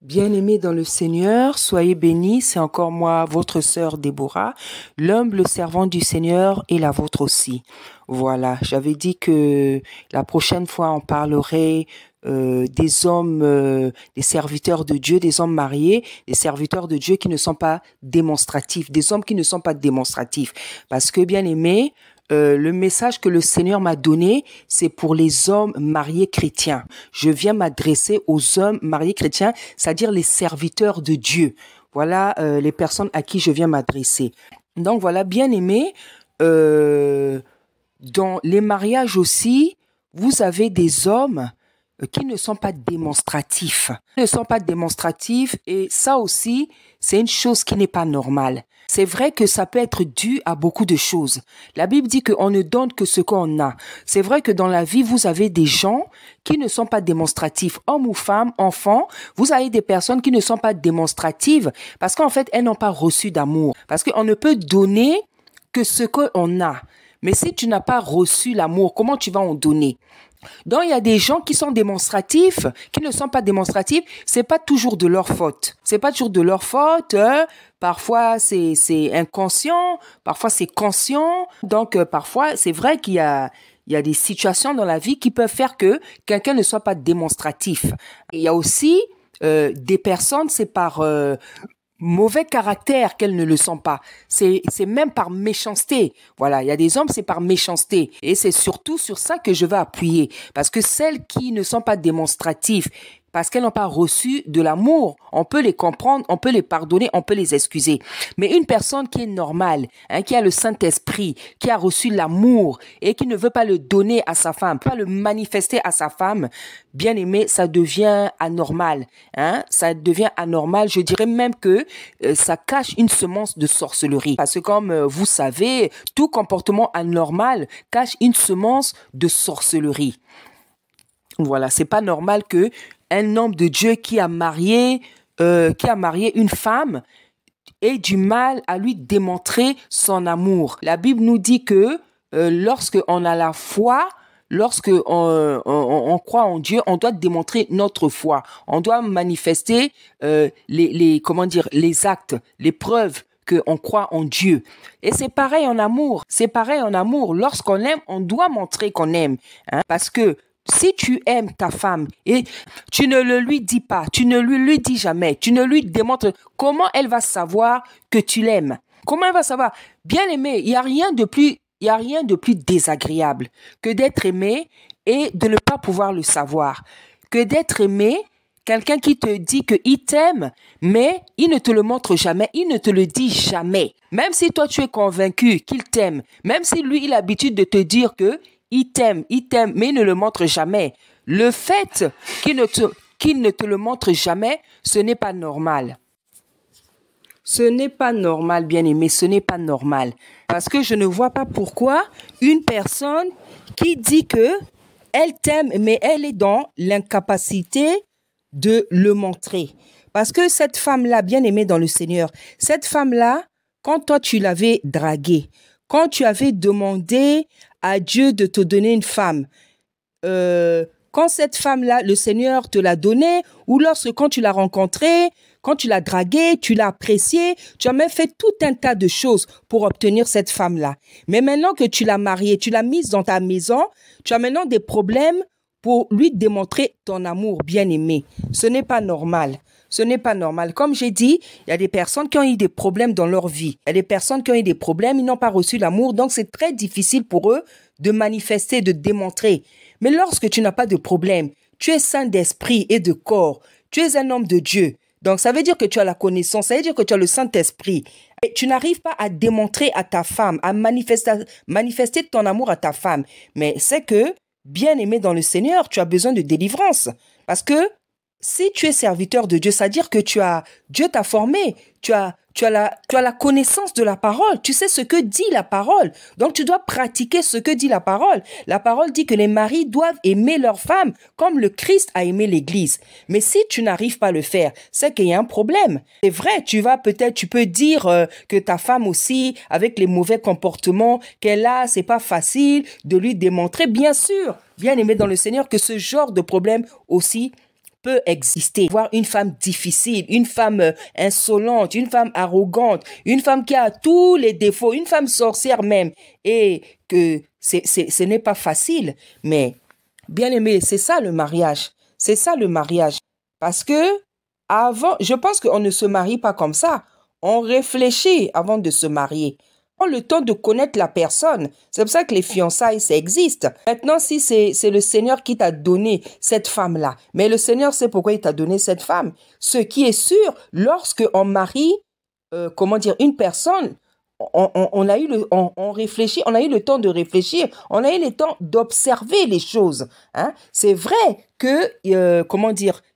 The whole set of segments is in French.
Bien-aimés dans le Seigneur, soyez bénis, c'est encore moi, votre sœur Déborah, l'humble servante du Seigneur et la vôtre aussi. Voilà, j'avais dit que la prochaine fois on parlerait des hommes, des serviteurs de Dieu, des hommes mariés, des serviteurs de Dieu qui ne sont pas démonstratifs, des hommes qui ne sont pas démonstratifs. Parce que, bien-aimés, le message que le Seigneur m'a donné, c'est pour les hommes mariés chrétiens. Je viens m'adresser aux hommes mariés chrétiens, c'est-à-dire les serviteurs de Dieu. Voilà les personnes à qui je viens m'adresser. Donc voilà, bien aimé, dans les mariages aussi, vous avez des hommes qui ne sont pas démonstratifs. Ils ne sont pas démonstratifs et ça aussi, c'est une chose qui n'est pas normale. C'est vrai que ça peut être dû à beaucoup de choses. La Bible dit qu'on ne donne que ce qu'on a. C'est vrai que dans la vie, vous avez des gens qui ne sont pas démonstratifs. Hommes ou femmes, enfants, vous avez des personnes qui ne sont pas démonstratives parce qu'en fait, elles n'ont pas reçu d'amour. Parce qu'on ne peut donner que ce qu'on a. Mais si tu n'as pas reçu l'amour, comment tu vas en donner? Donc, il y a des gens qui sont démonstratifs, qui ne sont pas démonstratifs. C'est pas toujours de leur faute. C'est pas toujours de leur faute. Parfois, c'est inconscient. Parfois, c'est conscient. Donc, parfois, c'est vrai il y a des situations dans la vie qui peuvent faire que quelqu'un ne soit pas démonstratif. Et il y a aussi des personnes, c'est par mauvais caractère qu'elles ne le sont pas. C'est même par méchanceté. Voilà, il y a des hommes, c'est par méchanceté. Et c'est surtout sur ça que je veux appuyer. Parce que celles qui ne sont pas démonstratives, parce qu'elles n'ont pas reçu de l'amour, on peut les comprendre, on peut les pardonner, on peut les excuser. Mais une personne qui est normale, qui a le Saint-Esprit, qui a reçu l'amour et qui ne veut pas le donner à sa femme, pas le manifester à sa femme, bien aimé, ça devient anormal. Ça devient anormal. Je dirais même que ça cache une semence de sorcellerie. Parce que comme vous savez, tout comportement anormal cache une semence de sorcellerie. Voilà, c'est pas normal que un homme de Dieu qui a marié une femme ait du mal à lui démontrer son amour. La Bible nous dit que lorsque on a la foi, lorsque on croit en Dieu, on doit démontrer notre foi. On doit manifester les actes, les preuves qu'on croit en Dieu. Et c'est pareil en amour. C'est pareil en amour. Lorsqu'on aime, on doit montrer qu'on aime. Parce que si tu aimes ta femme et tu ne le lui dis pas, tu ne lui dis jamais, tu ne lui démontres, comment elle va savoir que tu l'aimes? Comment elle va savoir? Bien aimé, il y a rien de plus désagréable que d'être aimé et de ne pas pouvoir le savoir. Que d'être aimé, quelqu'un qui te dit qu'il t'aime, mais il ne te le montre jamais, il ne te le dit jamais. Même si toi tu es convaincu qu'il t'aime, même si lui il a l'habitude de te dire que il t'aime, mais il ne le montre jamais. Le fait qu'il ne te le montre jamais, ce n'est pas normal. Ce n'est pas normal, bien-aimé, ce n'est pas normal. Parce que je ne vois pas pourquoi une personne qui dit que elle t'aime, mais elle est dans l'incapacité de le montrer. Parce que cette femme-là, bien-aimée dans le Seigneur, cette femme-là, quand toi tu l'avais draguée, quand tu avais demandé à Dieu de te donner une femme, quand cette femme-là, le Seigneur te l'a donnée, ou quand tu l'as rencontrée, quand tu l'as draguée, tu l'as appréciée, tu as même fait tout un tas de choses pour obtenir cette femme-là. Mais maintenant que tu l'as mariée, tu l'as mise dans ta maison, tu as maintenant des problèmes pour lui démontrer ton amour bien-aimé. Ce n'est pas normal. Ce n'est pas normal. Comme j'ai dit, il y a des personnes qui ont eu des problèmes dans leur vie. Il y a des personnes qui ont eu des problèmes, ils n'ont pas reçu l'amour, donc c'est très difficile pour eux de manifester, de démontrer. Mais lorsque tu n'as pas de problème, tu es saint d'esprit et de corps, tu es un homme de Dieu. Donc ça veut dire que tu as la connaissance, ça veut dire que tu as le Saint-Esprit. Et tu n'arrives pas à démontrer à ta femme, à manifester ton amour à ta femme. Mais c'est que, bien aimé dans le Seigneur, tu as besoin de délivrance. Parce que si tu es serviteur de Dieu, c'est-à-dire que Dieu t'a formé, tu as la connaissance de la parole, tu sais ce que dit la parole. Donc tu dois pratiquer ce que dit la parole. La parole dit que les maris doivent aimer leurs femmes comme le Christ a aimé l'Église. Mais si tu n'arrives pas à le faire, c'est qu'il y a un problème. C'est vrai, tu peux dire que ta femme aussi, avec les mauvais comportements qu'elle a, c'est pas facile de lui démontrer. Bien sûr, bien aimé dans le Seigneur, que ce genre de problème aussi peut exister. Voir une femme difficile, une femme insolente, une femme arrogante, une femme qui a tous les défauts, une femme sorcière même, et que ce n'est pas facile. Mais, bien aimé, c'est ça le mariage. C'est ça le mariage. Parce que, avant, je pense qu'on ne se marie pas comme ça. On réfléchit avant de se marier. On prend le temps de connaître la personne. C'est pour ça que les fiançailles, ça existe. Maintenant, si c'est le Seigneur qui t'a donné cette femme-là, mais le Seigneur sait pourquoi il t'a donné cette femme. Ce qui est sûr, lorsque on marie, une personne, on réfléchit, on a eu le temps de réfléchir, on a eu le temps d'observer les choses. Hein? C'est vrai que, il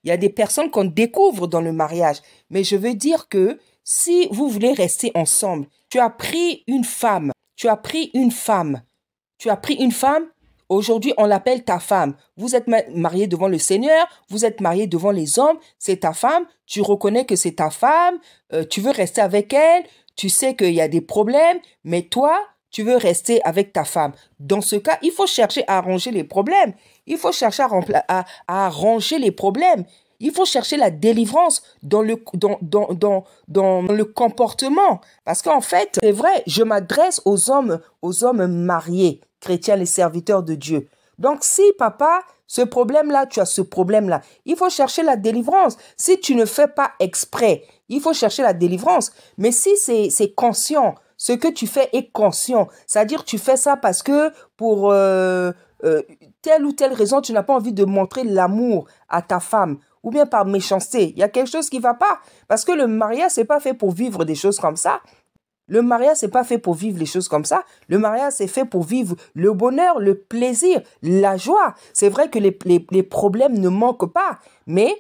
y a des personnes qu'on découvre dans le mariage. Mais je veux dire que si vous voulez rester ensemble, tu as pris une femme, aujourd'hui on l'appelle ta femme. Vous êtes marié devant le Seigneur, vous êtes marié devant les hommes, c'est ta femme, tu reconnais que c'est ta femme, tu veux rester avec elle, tu sais qu'il y a des problèmes, mais toi, tu veux rester avec ta femme. Dans ce cas, il faut chercher à arranger les problèmes. Il faut chercher à arranger les problèmes. Il faut chercher la délivrance dans le comportement. Parce qu'en fait, c'est vrai, je m'adresse aux hommes mariés, chrétiens, les serviteurs de Dieu. Donc, si papa, ce problème-là, tu as ce problème-là, il faut chercher la délivrance. Si tu ne fais pas exprès, il faut chercher la délivrance. Mais si c'est conscient, ce que tu fais est conscient, c'est-à-dire tu fais ça parce que pour telle ou telle raison, tu n'as pas envie de montrer l'amour à ta femme, ou bien par méchanceté, il y a quelque chose qui ne va pas. Parce que le mariage, ce n'est pas fait pour vivre des choses comme ça. Le mariage, c'est pas fait pour vivre les choses comme ça. Le mariage, c'est fait pour vivre le bonheur, le plaisir, la joie. C'est vrai que les problèmes ne manquent pas. Mais,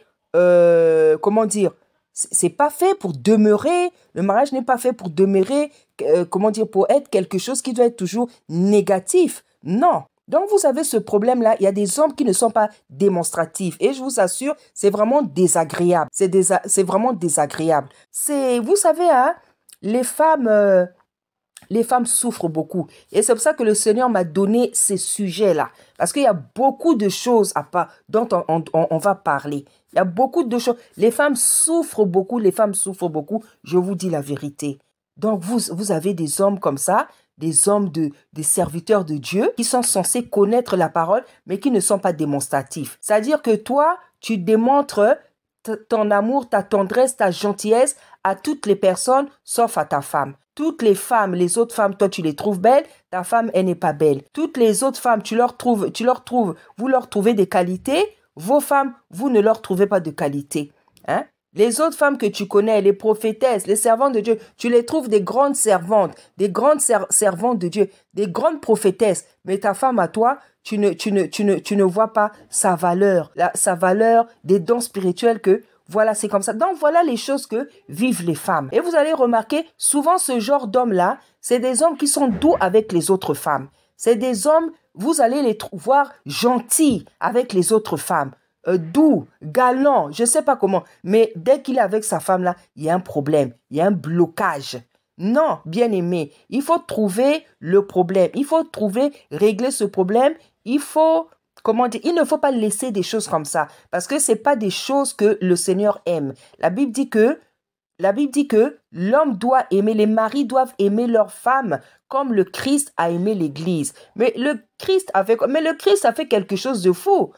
c'est pas fait pour demeurer. Le mariage n'est pas fait pour demeurer, pour être quelque chose qui doit être toujours négatif. Non. Donc, vous avez ce problème-là. Il y a des hommes qui ne sont pas démonstratifs. Et je vous assure, c'est vraiment désagréable. C'est vraiment désagréable. Vous savez, hein, les femmes souffrent beaucoup. Et c'est pour ça que le Seigneur m'a donné ces sujets-là. Parce qu'il y a beaucoup de choses dont on va parler. Il y a beaucoup de choses. Les femmes souffrent beaucoup. Je vous dis la vérité. Donc, vous avez des hommes comme ça, des serviteurs de Dieu qui sont censés connaître la parole, mais qui ne sont pas démonstratifs. C'est-à-dire que toi, tu démontres ton amour, ta tendresse, ta gentillesse à toutes les personnes, sauf à ta femme. Toutes les femmes, les autres femmes, toi, tu les trouves belles, ta femme, elle n'est pas belle. Toutes les autres femmes, vous leur trouvez des qualités, vos femmes, vous ne leur trouvez pas de qualité. Hein? Les autres femmes que tu connais, les prophétesses, les servantes de Dieu, tu les trouves des grandes servantes, des grandes servantes de Dieu, des grandes prophétesses. Mais ta femme à toi, tu ne vois pas sa valeur des dons spirituels que, voilà, c'est comme ça. Donc, voilà les choses que vivent les femmes. Et vous allez remarquer, souvent, ce genre d'hommes-là, c'est des hommes qui sont doux avec les autres femmes. C'est des hommes, vous allez les voir gentils avec les autres femmes. Doux, galant, je ne sais pas comment. Mais dès qu'il est avec sa femme-là, il y a un problème, il y a un blocage. Non, bien aimé, il faut trouver le problème. Il faut régler ce problème. Il ne faut pas laisser des choses comme ça. Parce que ce n'est pas des choses que le Seigneur aime. La Bible dit que l'homme doit aimer, les maris doivent aimer leur femme comme le Christ a aimé l'Église. Mais le Christ a fait quelque chose de fou.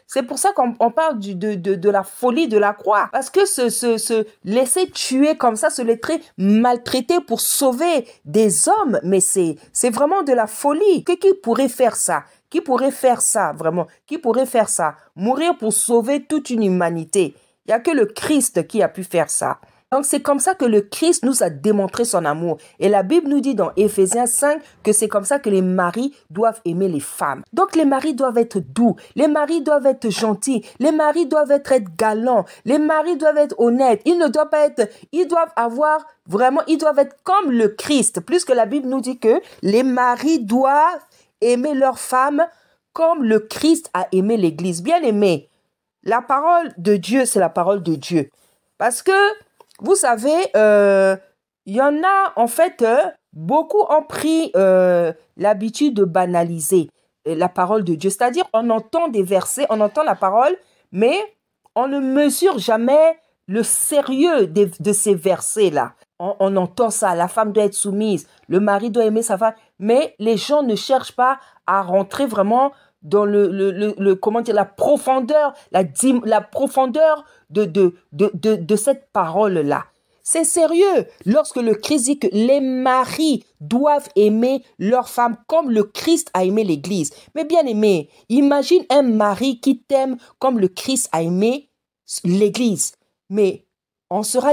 C'est pour ça qu'on parle de la folie de la croix. Parce que se laisser tuer comme ça, se laisser maltraiter pour sauver des hommes, mais c'est vraiment de la folie. Qui pourrait faire ça? Qui pourrait faire ça, vraiment? Qui pourrait faire ça? Mourir pour sauver toute une humanité. Il n'y a que le Christ qui a pu faire ça. Donc, c'est comme ça que le Christ nous a démontré son amour. Et la Bible nous dit dans Éphésiens 5 que c'est comme ça que les maris doivent aimer les femmes. Donc, les maris doivent être doux. Les maris doivent être gentils. Les maris doivent être galants. Les maris doivent être honnêtes. Ils doivent être comme le Christ. Puisque la Bible nous dit que les maris doivent aimer leurs femmes comme le Christ a aimé l'Église. Bien aimé. La parole de Dieu, c'est la parole de Dieu. Parce que, vous savez, il y en a, en fait, beaucoup ont pris l'habitude de banaliser la parole de Dieu. C'est-à-dire, on entend des versets, on entend la parole, Mais on ne mesure jamais le sérieux de ces versets-là. On entend ça, la femme doit être soumise, le mari doit aimer sa femme, mais les gens ne cherchent pas à rentrer vraiment dans comment dire, la profondeur, la profondeur de cette parole-là. C'est sérieux lorsque le Christ dit que les maris doivent aimer leur femme comme le Christ a aimé l'Église. Mais bien aimé, imagine un mari qui t'aime comme le Christ a aimé l'Église. Mais on sera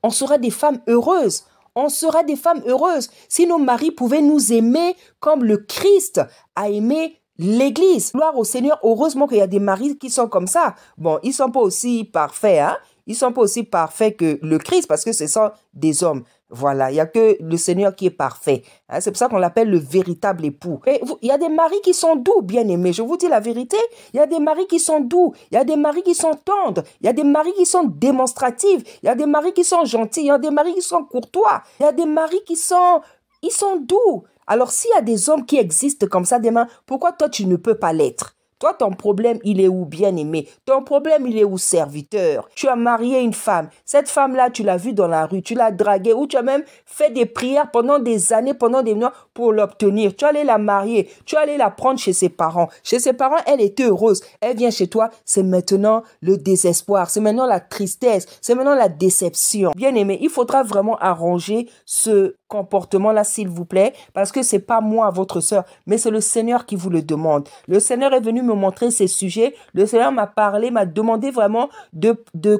on sera des femmes heureuses. On sera des femmes heureuses si nos maris pouvaient nous aimer comme le Christ a aimé l'Église. Gloire au Seigneur, heureusement qu'il y a des maris qui sont comme ça. Bon, ils ne sont pas aussi parfaits, hein? Ils ne sont pas aussi parfaits que le Christ parce que ce sont des hommes. Voilà, il n'y a que le Seigneur qui est parfait. Hein? C'est pour ça qu'on l'appelle le véritable époux. Et il y a des maris qui sont doux, bien aimés. Je vous dis la vérité, il y a des maris qui sont doux, il y a des maris qui sont tendres, il y a des maris qui sont démonstratifs, il y a des maris qui sont gentils, il y a des maris qui sont courtois, il y a des maris qui sont doux. Alors, s'il y a des hommes qui existent comme ça demain, pourquoi toi, tu ne peux pas l'être? Toi, ton problème, il est où, bien-aimé? Ton problème, il est où, serviteur? Tu as marié une femme. Cette femme-là, tu l'as vue dans la rue, tu l'as draguée ou tu as même fait des prières pendant des années, pendant des mois pour l'obtenir. Tu es allé la marier, tu es allé la prendre chez ses parents. Chez ses parents, elle était heureuse. Elle vient chez toi, c'est maintenant le désespoir, c'est maintenant la tristesse, c'est maintenant la déception. Bien-aimé, il faudra vraiment arranger ce comportement-là, s'il vous plaît, parce que c'est pas moi, votre sœur, mais c'est le Seigneur qui vous le demande. Le Seigneur est venu me montrer ces sujets. Le Seigneur m'a parlé, m'a demandé vraiment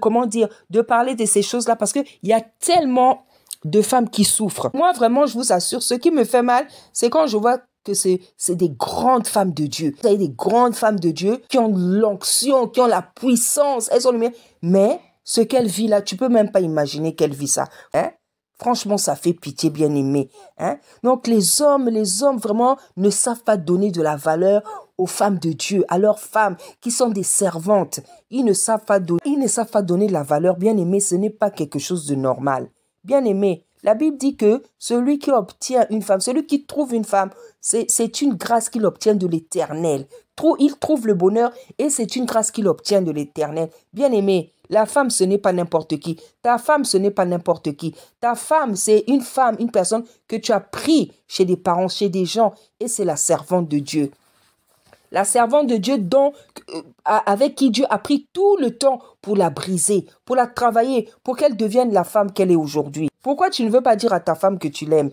comment dire, de parler de ces choses-là, parce que il y a tellement de femmes qui souffrent. Moi, vraiment, je vous assure, ce qui me fait mal, c'est quand je vois que c'est des grandes femmes de Dieu. Vous avez des grandes femmes de Dieu qui ont l'onction, qui ont la puissance, elles sont lumière. Mais ce qu'elle vit là, tu peux même pas imaginer qu'elle vit ça. Hein? Franchement, ça fait pitié, bien-aimé. Hein? Donc, les hommes, vraiment, ne savent pas donner de la valeur aux femmes de Dieu, à leurs femmes qui sont des servantes. Ils ne savent pas donner de la valeur. Bien-aimé, ce n'est pas quelque chose de normal. Bien-aimé, la Bible dit que celui qui obtient une femme, celui qui trouve une femme, c'est une grâce qu'il obtient de l'Éternel. Il trouve le bonheur et c'est une grâce qu'il obtient de l'Éternel. Bien-aimé, la femme, ce n'est pas n'importe qui. Ta femme, ce n'est pas n'importe qui. Ta femme, c'est une femme, une personne que tu as pris chez des parents, chez des gens, et c'est la servante de Dieu. La servante de Dieu avec qui Dieu a pris tout le temps pour la briser, pour la travailler, pour qu'elle devienne la femme qu'elle est aujourd'hui. Pourquoi tu ne veux pas dire à ta femme que tu l'aimes?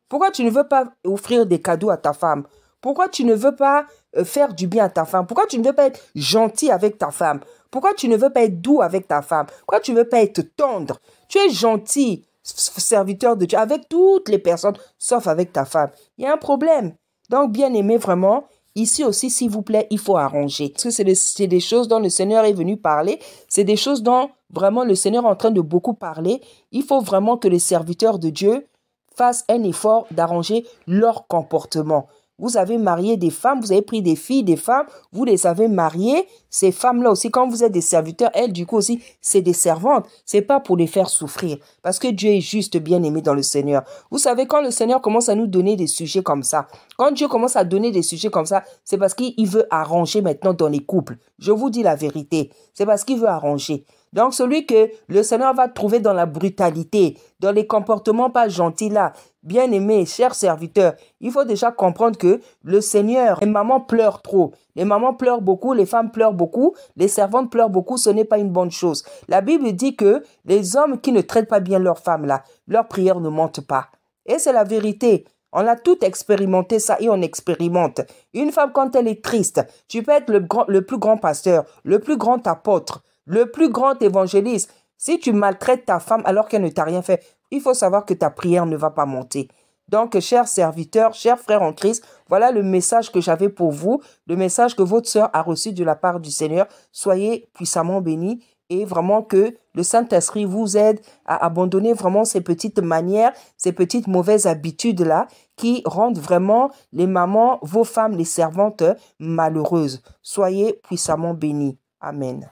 Pourquoi tu ne veux pas offrir des cadeaux à ta femme? Pourquoi tu ne veux pas faire du bien à ta femme? Pourquoi tu ne veux pas être gentil avec ta femme? Pourquoi tu ne veux pas être doux avec ta femme? Pourquoi tu ne veux pas être tendre? Tu es gentil, serviteur de Dieu, avec toutes les personnes, sauf avec ta femme. Il y a un problème. Donc, bien aimé, vraiment, ici aussi, s'il vous plaît, il faut arranger. Parce que c'est des choses dont le Seigneur est venu parler. C'est des choses dont vraiment le Seigneur est en train de beaucoup parler. Il faut vraiment que les serviteurs de Dieu fassent un effort d'arranger leur comportement. Vous avez marié des femmes, vous avez pris des filles, des femmes, vous les avez mariées. Ces femmes-là aussi, quand vous êtes des serviteurs, elles, du coup aussi, c'est des servantes. C'est pas pour les faire souffrir. Parce que Dieu est juste bien aimé dans le Seigneur. Vous savez, quand le Seigneur commence à nous donner des sujets comme ça, quand Dieu commence à donner des sujets comme ça, c'est parce qu'il veut arranger maintenant dans les couples. Je vous dis la vérité. C'est parce qu'il veut arranger. Donc, celui que le Seigneur va trouver dans la brutalité, dans les comportements pas gentils là, bien aimé, chers serviteurs, il faut déjà comprendre que le Seigneur, les mamans pleurent trop. Les mamans pleurent beaucoup, les femmes pleurent beaucoup, les servantes pleurent beaucoup, ce n'est pas une bonne chose. La Bible dit que les hommes qui ne traitent pas bien leurs femmes là, leurs prières ne montent pas. Et c'est la vérité. On a tout expérimenté ça et on expérimente. Une femme, quand elle est triste, tu peux être le plus grand pasteur, le plus grand apôtre, le plus grand évangéliste. Si tu maltraites ta femme alors qu'elle ne t'a rien fait, il faut savoir que ta prière ne va pas monter. Donc, chers serviteurs, chers frères en Christ, voilà le message que j'avais pour vous, le message que votre sœur a reçu de la part du Seigneur. Soyez puissamment bénis et vraiment que le Saint-Esprit vous aide à abandonner vraiment ces petites manières, ces petites mauvaises habitudes-là qui rendent vraiment les mamans, vos femmes, les servantes malheureuses. Soyez puissamment bénis. Amen.